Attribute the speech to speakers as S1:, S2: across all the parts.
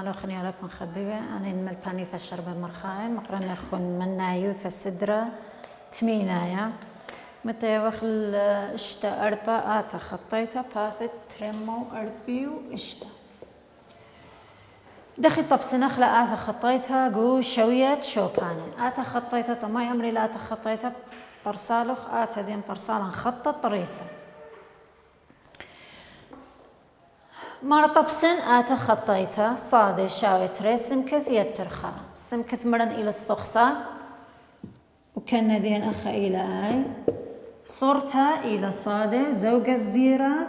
S1: مالو خنيالك من خبيبة أنا المل بانيث الشرب مرخاين مقرنا خن من نايوث السدرة تمينايا متى وخل اشتا أربا آتا خطيتا باثت ترمو أربيو اشتا دخي طب سنخلة آتا خطيتها قو شوية شوباني آتا خطيتها طماي أمري لا آتا خطيتها برسالخ آتا دين برسالا خطة طريسة مار طبسن آتا خطيتها صادي شاوي تري سمكث يترخا سمكث مرن إلى استخصا وكان دين أخا إلى آي صورتها إلى صادي زوجة زديرة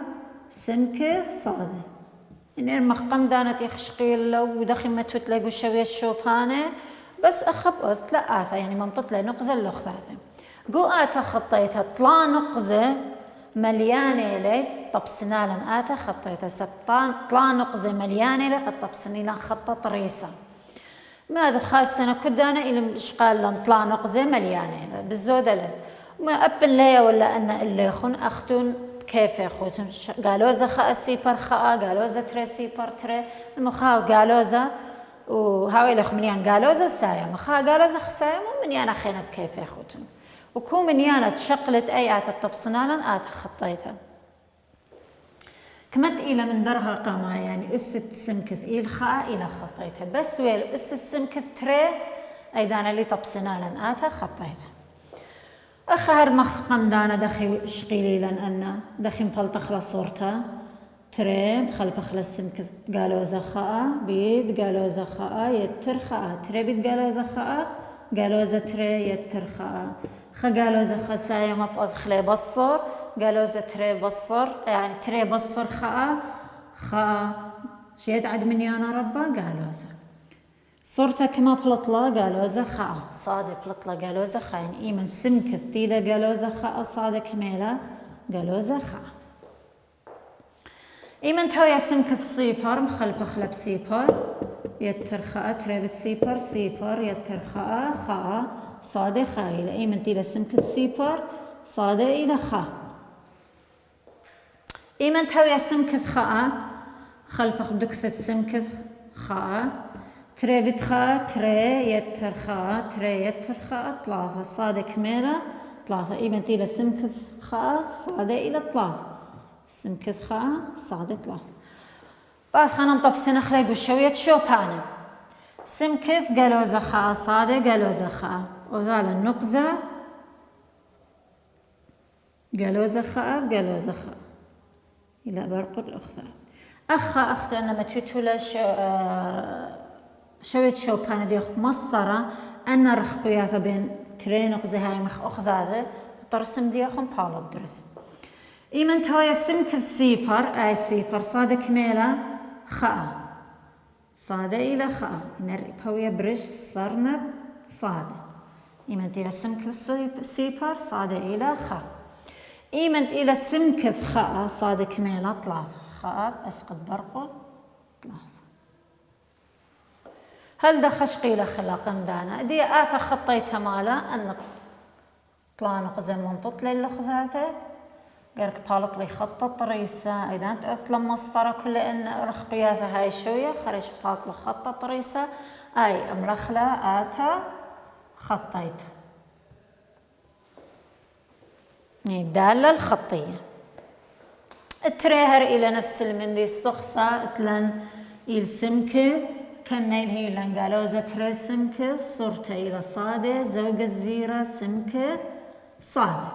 S1: سمكث صادي يعني المقام دانت يخشقيل لو دخمت تلاقوا شوية شوبانة بس أخب أث لا آتا يعني ممطت لي نقزة اللخذاثة قو آتا خطيتها طلا نقزة مليانة لي طب سنالا آتا خطيتها ستان طلا نقزة مليانة لي قد طب سنيلا خطة طريسة ما خاصة أنا كدانا إلى إشقال لن طلا نقزة مليانة بالزودة لث من أبن ليا ولا أن اللي يخون أختون كيف يخوتهم قالوا زخاء سيبر خاء قالوا زتري سيبر تري المخاو قالوا زا وهاوي لخ منيان قالوا زا سايا مخا قالوا زا خسايا مو منيان أخينا بكيف يخوتهم وكو منيانة تشقلت أي آتا بطبصنالا آتا خطيتها كمت إلى من درها قاما يعني أست سمكث إيل خاء إلى خطيتها بس ويل أست سمكث تري أيضا اللي طبصنالا آتا خطيتها أخهر مخقم دانا دخي شقيلي لن أنا دخي مبلطخ لصورتها تري خلبخ للسمكث قالوا زخاء بيد قالوا زخاء يتر خاء تري بيد قالوا زخاء قالوا زتري يتر خاء قالوا زخاء سايا مبقى خلي بصر قالوا زتري بصر يعني تري بصر خاء شيد عد من يانا ربا قالوا زخاء صورتها كما بلطلا قالوا زخاء صادق بلطلا قالوا زخاء يعني إيمن سمكث تيلا قالوا زخاء صادق كميلا قالوا زخاء إيمن تويا سمكث صيبر مخلبخ لب سيبر يترخاء تريبت سيبر يترخاء خاء صادق خايلة إيمن تيلا سمكث سيبر صادق إلى خاء إيمن تويا سمكث خاء خلبخ بدكثة سمكث خاء تري بتخا تري يترخا تري يترخا ثلاثة صادق كميلة ثلاثة إيمن تيلا سمكث خا صادق إلى ثلاثة سمكث خا صادق ثلاثة بعد خانم طب سنخلق وشوية شوبانة سمكث قالوا زخا صادق قالوا زخا وزال النقزة قالوا زخا إلى برق الأخذاث أخت أنا متوتولا شوية شوبانة ديخ مسطرة أنا رخقياثا بين تري نقزة هاي مخ أخذاثة ترسم ديخم بالو درس إيمن تويا سمكث سيبر أي سيبر صادق كميلة خاء صادق إلى خاء نري بويا برش صرنا صادق إيمن تيلا سمكث سيبر صادق إلى خاء إيمن إلى سمكث خاء صادق كميلة ثلاثة خاء أسقط برقل ثلاثة هل دخش قيل خلاقا دانا دي آتا خطيتها مالا أن طلانق زمون تطلي اللخذاته قالك بالط لي خطة طريسة إذا أنت لما مسطرة كل إن رخقياثة هاي شوية خرج بالط لي خطة طريسة أي أمرخلة آتا خطيتها دالة الخطية التريهر إلى نفس المندي استخصى اتلن السمكة كان نيل هي لان قالوا زتري سمكة صورته إلى صادة زوج الزيرة سمكة صادة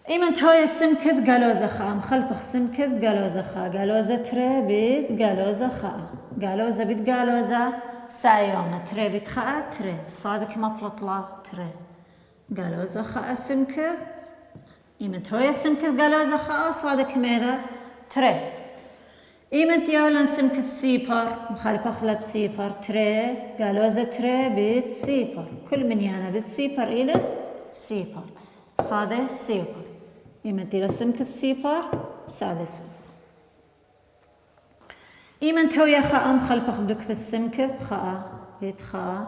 S1: إيمن توي السمكة قالوا زخا مخلبخ سمكة قالوا زخا قالوا زتري بيت قالوا زخا قالوا زبيت قالوا زا سايونا تري بيت خاء تري صادة كما بلطلا تري قالوا زخا السمكة إيمن توي السمكة قالوا زخا صادة كميلة تري إيمن تياولن سمكة سيبر مخالفة خلب سيبر تري قالوا زا تري بيت سيبر كل من يانا بيت سيبر إلى سيبر صادة سيبر إيمن تيلا سمكة سيبر صادة سيبر إيمن تويا خاء مخالفة بدكت السمكة بخاء بيت خاء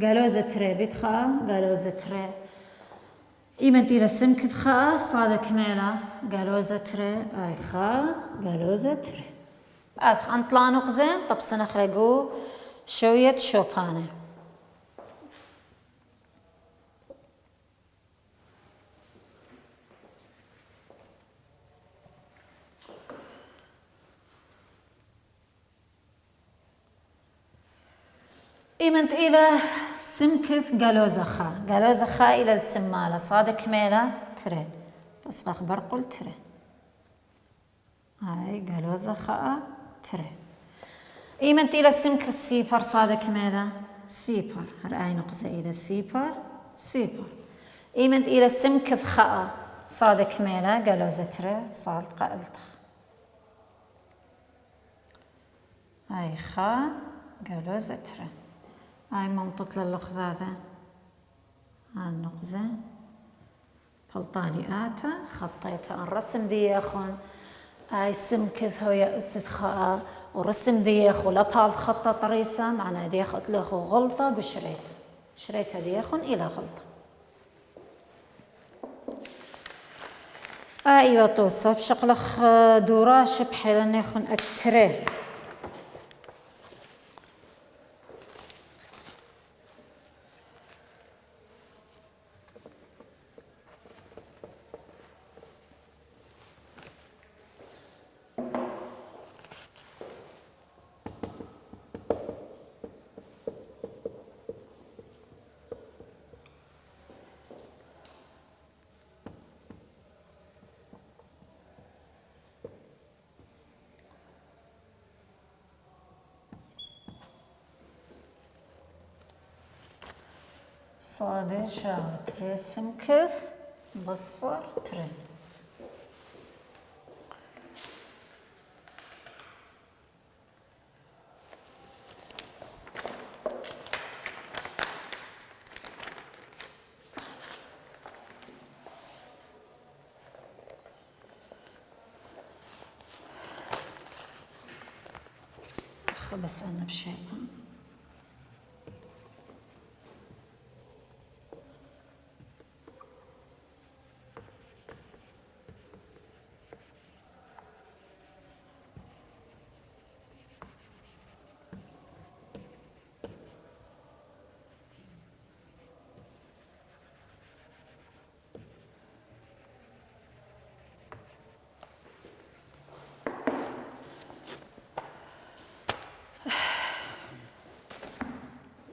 S1: قالوا زا تري بيت خاء قالوا زا تري إيمن تيلا سمكة خاء صادة كميلة قالوا زا تري أي خاء قالوا زا تري أذ أنطلا نقزة طب سنخرجو شوية شوبانة. إيمنت إلى سمكث قالوزخا إلى السمالة صادق ميلا تري بس أخبر قل تري هاي قالوزخا تري. إيمنت إلى سمكث سيبر صادق ميلا سيبر هرأي نقزة إلى سيبر. إيمنت إلى سمكث خاء صادق ميلا قالوزة تري صادق قلت هاي خا قالوزة تري. هاي منطط للخزازة هالنقزة فلطالي آتا خطيتها الرسم دياخون هاي سمكث هويا استخاء ورسم دياخو لبال خطة طريسة معنا دياخت لخو غلطة شريتها دياخون إلى غلطة. أيوة توصف شقلخ دوراش بحيل ناخون التري صادي شاوي تري سمكث بصر تري. بس أنا بشيء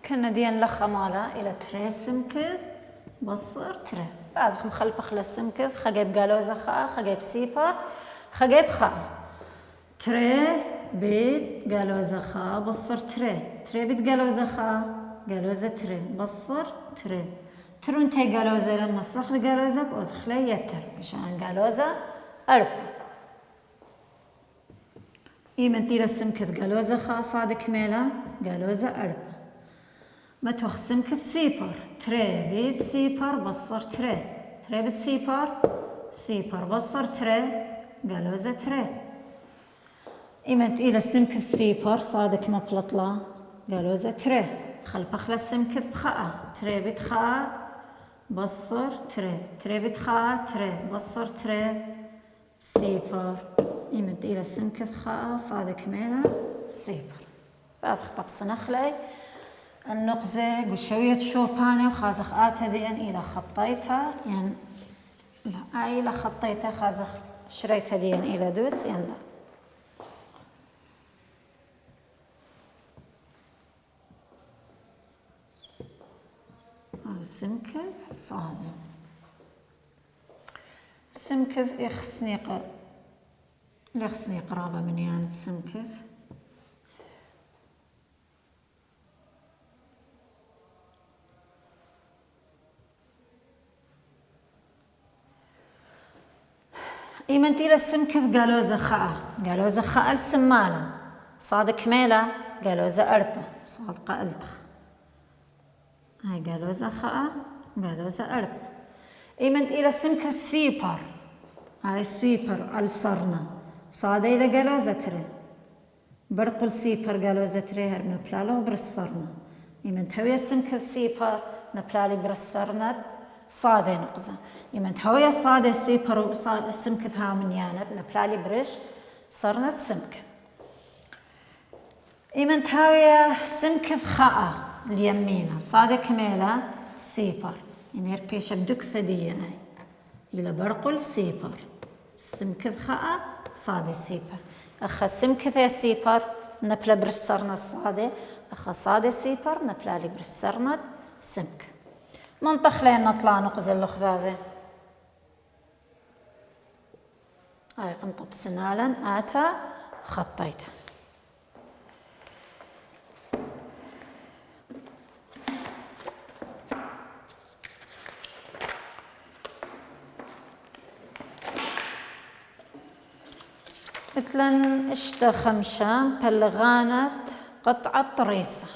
S1: كنا ديان لخا مالا إلى تري سمكث بصر تري بعد مخلب خلا السمكث خجيب قالوزة خجيب سيبا خجيب تري بيت قالوزة بصر تري بيت قالوزة تري بصر ترون تي قالوزة لما صخر قالوزة بأدخلي يتر مشان قالوزة أربع. إيمن تيرا السمكث قالوزة صادق ميلا قالوزة أربع. ما توخ سمكث سيبر تري بيت سيبر بصر تري بيت سيبر بصر تري قالوزة تري. إيمنت إلى السمكث سيبر صادق مبلطلا قالوزة تري خلف أخلا السمكث بخاء تري بيت خاء بصر تري بيت خاء تري بصر تري سيبر. إيمنت إلى السمكث خاء صادق ميلا سيبر. بعد خطب سنخلي النقزة بشوية شوبانة وخازخ ذيئن إلى خطيتها يعني لا إلى خطيتها خازخ شريتها ديئن إلى دوس يعني لا. أو سمكث صادم سمكث يخصني قرابة من يعني سمكث إيمنتي للسمكث قالوزة خاء السمالة صادق ميلة قالوزة أربع صادقة ألتخ هاي قالوزة خاء قالوزة أربع. إيمنتي للسمكث سيبر هاي السيبر الصرنا صادي لقالوزة تري برقل سيبر قالوزة تري هر نبلالو برصرنا. إيمنت هوي السمكث سيبر نبلالي برصرنا صادي نقزة. يمنت هويا صادة سيبر وصاد السمكث ها من يانب نبلالي برش صرنا سمكث. إيمن تهاوية سمكث خاء اليمينة صادة كميلة سيبر يمير بيش بدك ثدية إلى برقل سيبر سمكث خاء صادة سيبر أخا سمكث يا سيبر نبلا برسرنا الصادة أخا صادة سيبر نبلا لي برسرنا سمك منطخ لين نطلع نقزل الخذاذة هاي قنطب سنالا آتا خطيت مثلا اشتا خمشة بلغانت قطعة طريسة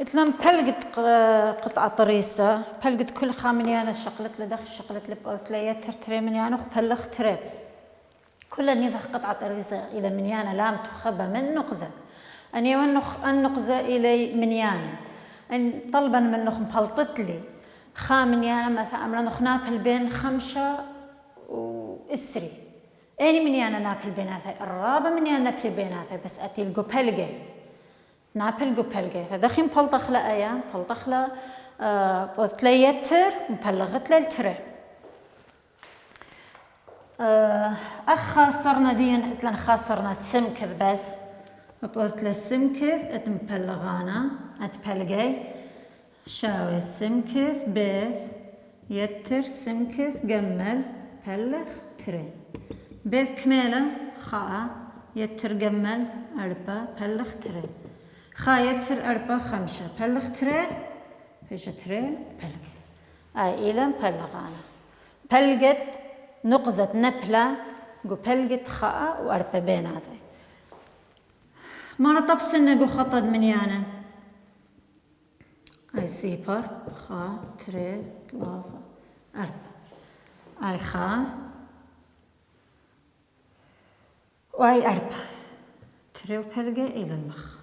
S1: اتلم بلقت قطعة طريسة بلقت كل خامنيانة شقلت لدخل شقلت لبقوث ليتر تري منيانة وبلغ تريب كل نيذخ قطعة طريسة إلى منيانة لام تخبى من نقزة أن يونخ النقزة إلي منيانة أن طلبا من نخ مبلطت لي خامنيانة مثلا أمرا نخ نابل بين خمسة وإسري أني منيانة نابل بيناثي الرابة منيانة نابل بيناثي بس أتيلقو بلقي نابل قبلجة فدخين بلطخ لأيا بلطخ لا بوثليتر مبلغت للتري خاصرنا دين اتلن خاصرنا سمكذ بس بوثل السمكذ اتمبلغانا اتبلجي شاوي سمكذ بيث يتر سمكذ جمل بلغ تري بيث كميلة خاء يتر جمل أربا بلغ تري خايتر أربعة خمسة بلغ تري فيش تري بلغ إيلم بلغانا بلغت نقزة نبلة قو بلغت خاء وأربعة بين هذا ما نطب سنة قو خطد منيانا سيبر خاء تري ثلاثة أربعة خاء أربعة تري وبلغة إلى المخ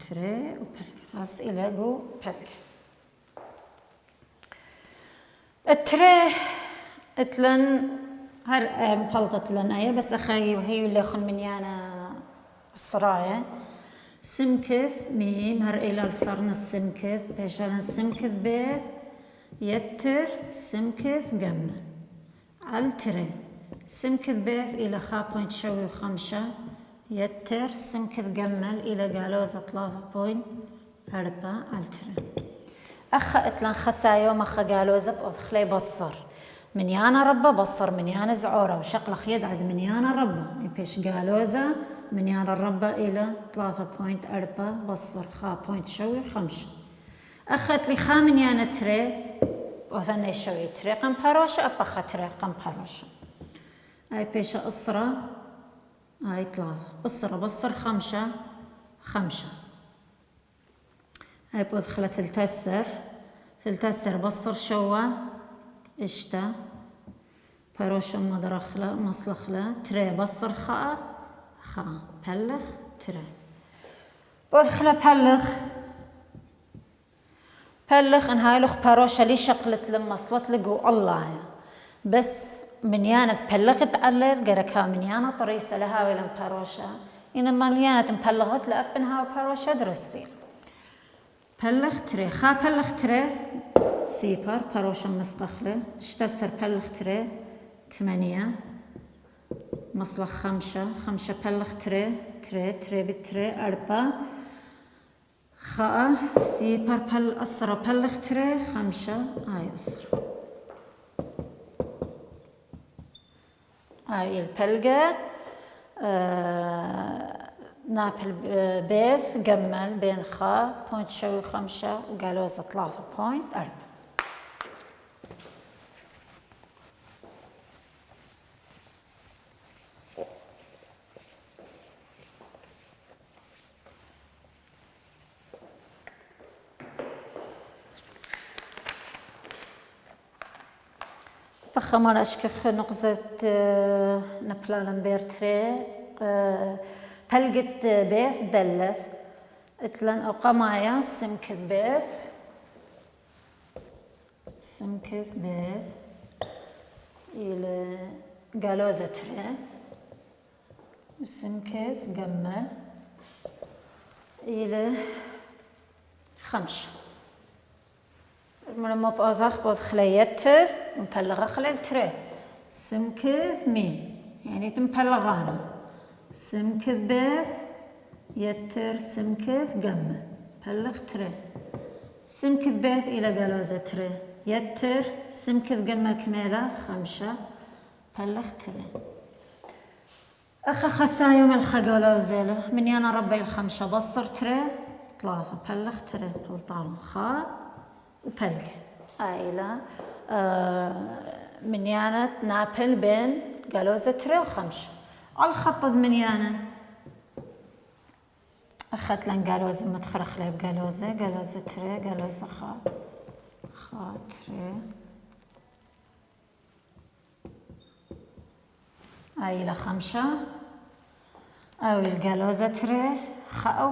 S1: تري وبلغ راس إلى جو بلغ التري اتلن هر مبلطت لن أيه بس أخي وهي اللي خن منيانا الصراية سمكث ميم هر إلى صرنا السمكث بيشالن سمكث بيث يتر سمكث جمل على تري سمكث بيث إلى خا شوي خمسة يتر سمكث جمل إلى جالوزة 3.4 ألتر أخا إتلان خسايو مخا قالوا زب أذخلي بصر من يانا ربا بصر من يانا زعورة وشقلخ يدعد من يانا ربا يبيش قالوزا من يانا ربا إلى 3.4 بصر خا بوينت شوي 5 أخت لي خا من يانا تري وثني شوي تري قم باروشة أبخا تري قم باروشة هاي بيشة أسرة هاي 3 أسرة بصر 5 هاي بودخلة تلتسر بصر شوا اشتا باروشة مدرخلة مصلخلة تري بصر خا بلغ تري بودخلة بلغ ان هاي لخ باروشة لي شقلت لما صلت لقو الله بس من يانا بلغت علل قركا من يانا طريسة لها ولم باروشة إنما يانا مبلغت لأبنها وباروشة درستي بلغ تري خا بلغ تري سيبر باروشة مسقخلة اشتسر بلغ تري 8 مصلخ 5 بلغ تري بتري 4 خاء سيبر أسرة بلغ تري 5 هاي أسرة هاي البلغة نابل بيث جمل بين خا بوينت شوي 5 وقالوزة 3.4 بخمر أشكخ نقزة نبلالن بيرتري بلقت بيث دلث اتلن أقمايا سمكت بيث إلى قالوزة تري سمكت قمل إلى 5 لما بأذخ خليتر مبلغة خلال تري سمكث ميم يعني تمبلغانا سمكث بيث يتر سمكث قمة بلغ تري سمكث بيث إلى قالوزة تري يتر سمكث قمة كميلة 5 بلغ تري أخا خسايو من خقالوزة من يانا ربي 5 بصر تري 3 بلغ تري بلطان خا وبلغ عائلة من يانا نابل بين قالوزة تري و5 على الخط من يانا أخذت لن قالوزة متخرخ لي بقالوزة تري قالوزة خا تري عائلة 5 أو القالوزة تري خا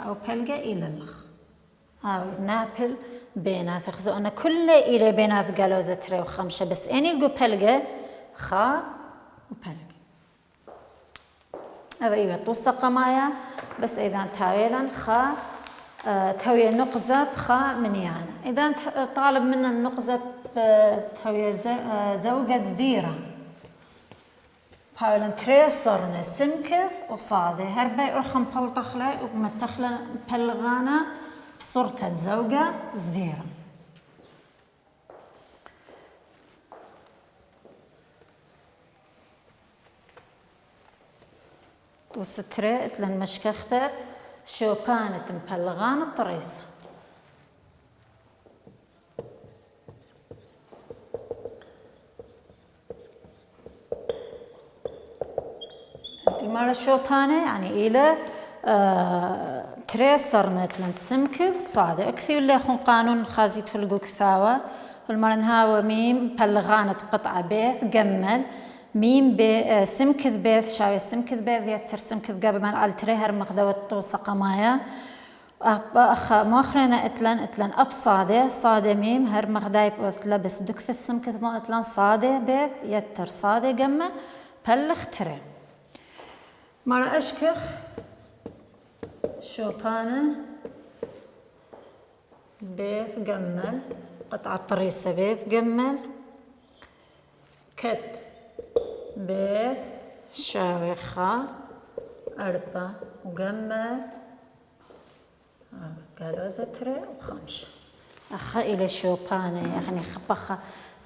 S1: وبلغة إلى الخ هاو نابل بينات خزونا كل إلى بينات قالوزة تري و5 بس إني القو بلغة خا وبلغة هذا إيوه توصى قمايا بس إذا تاويلا خا تاوية نقزة بخا من يانا إذا طالب منا النقزة تاوية زوجة زديرة هاولا تري صرنا سمكث وصادي هربي أرخم بلطخلة ومتخلة بلغانا بصورة الزوجة زديرة وستريت لن مشكختة شو كانت مبلغان الطريسة مال شوبانة يعني إلى تريسر نتلن سمكث صادق أكثر اللي يخون قانون خازي تلقو كثاوة والمرن هاو ميم بلغانة قطعة بيث جمل ميم سمكث بيث شاوي سمكث بيث يتر سمكث قبل ما على تريهر مقدوة توسى قمايا مؤخرنا اتلن أب صادة ميم هر مغدايب أثلا بس بكث السمكث ما اتلن صادة بيث يتر صادة جمل بلغ تري مرة أشكخ شوبانة بيث جمل قطعة طريسة بيث جمل كد بيث شاوي خا 4 وجمل قالوزة تري وخمسة أخا إلى شوبانة يعني خبخة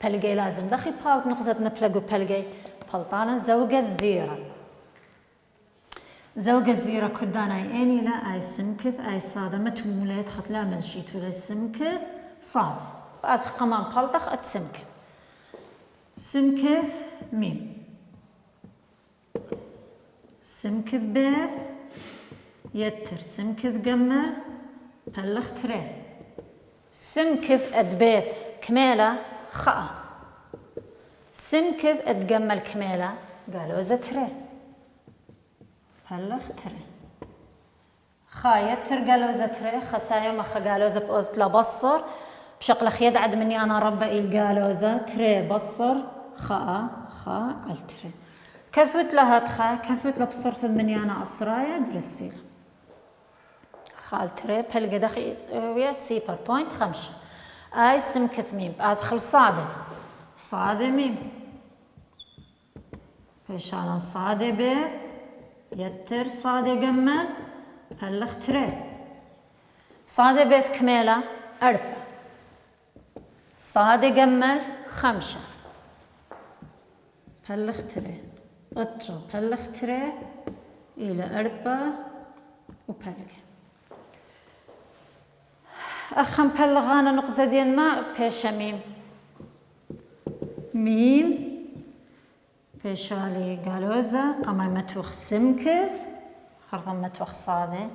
S1: بلقي لازم دخي باوت نقزت نبلغو بلقي بلطانا زوجة زديرة زوجة زديرة كدانا إني لا أي سمكث أي صادة متمولات خط لا منشيتو لا سمكث صادة أذ قمان بلطخ أتسمكث سمكث ميم سمكث بيث يتر سمكث قمل بلغ تري سمكث أدبيث كميلة خاء سمكث أتقمل كميلة قالوا زتري بلغ تري خا يتر قالوا زتري خسايا ما خا قالوا زبقوث لبصر بشقل خيد عد مني أنا ربا إل قالوا زتري بصر خاء التري كثبت لها تخا كثبت لبصرت مني أنا أسرايا درستي خال تري بلقى دخي ويا سيبر بوينت 5 اي سمكث ميم ادخل صادة صادة ميم فيشالا صادة بيث يتر صادة قمل بلغ تري صادة بيث كميلة 4 صادة قمل 5 بلغ تري اتجو بلغ تري الى 4 وبلغ أخم بلغانا نقزة ديال ما بيشا ميم ميم بيشالي قالوزة قمي متوخ سمكث خرطا متوخ صادي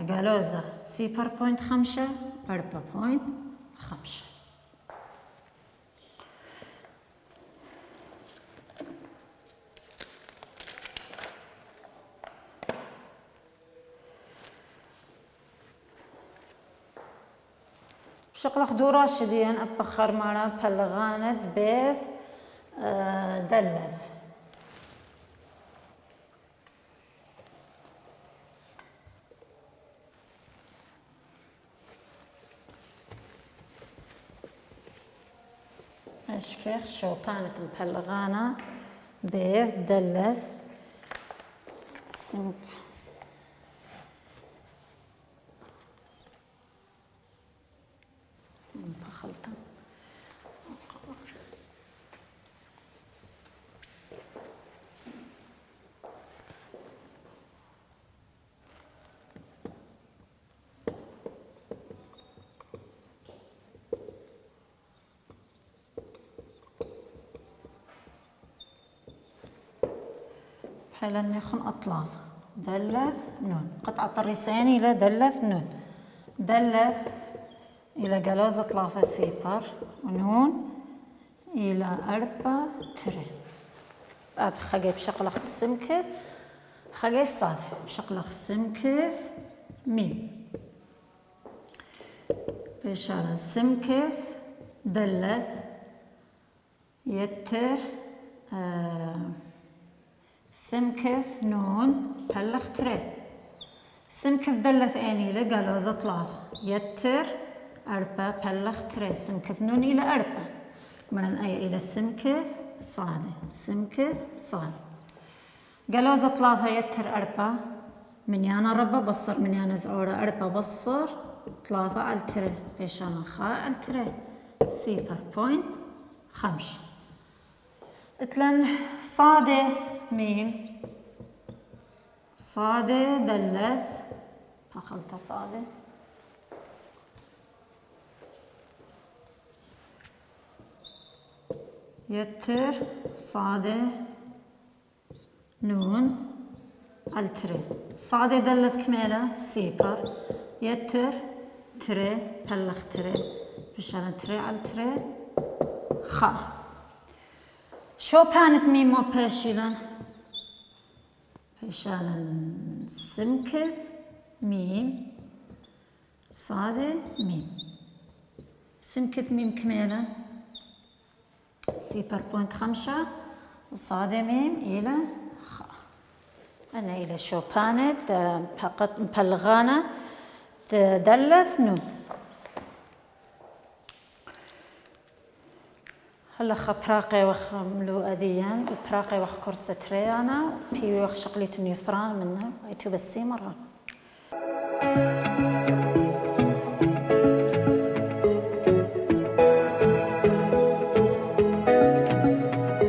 S1: قالوزة سيبر بوينت 5 4 بوينت 5 شقلق دورا شديان أبخر مانا بلغانت بيث دلث اشكيخ شوبانة بلغانا بيث دلث حيلا نخن أطلاث دلث نون قطعة الرسين إلى دلث نون دلث إلى قلوزة ثلاثة سيبر ونون إلى 4 تري هذا خقي بشقلق السمكث خقي الصاد بشقلق السمكث ميم بشارة السمكث دلث يتر سمكث نون بلغ تري سمكث دلث اني إلى قالوزة ثلاثة يتر 4 بلغ تري سمكث نون إلى 4 من أي إلى سمكث صاد سمكث صاد قالوزة ثلاثة يتر 4 من يانا ربا بصر من يانا زعورة 4 بصر 3 على تري بيشانا خاء على تري سيبر بوينت 5 اتلن صادة ميم صادة دلث فخلت صادة يتر صادة نون التري صادة دلث كميلة سيبر يتر تري بلغ تري بشان تري على تري خا شو بانت ميمو باشيلا باشالا سمكث ميم صادة ميم سمكث ميم كميلة سيبر بوينت 5 وصادة ميم إلى خا أنا إلى شو بانت فقط مبلغانة تدلث نون هلا خبراقي وخ ملو أديان براقي وخ كورسة ريانا بيو وخ شقليتو نيثران منها ويتو بسي مرة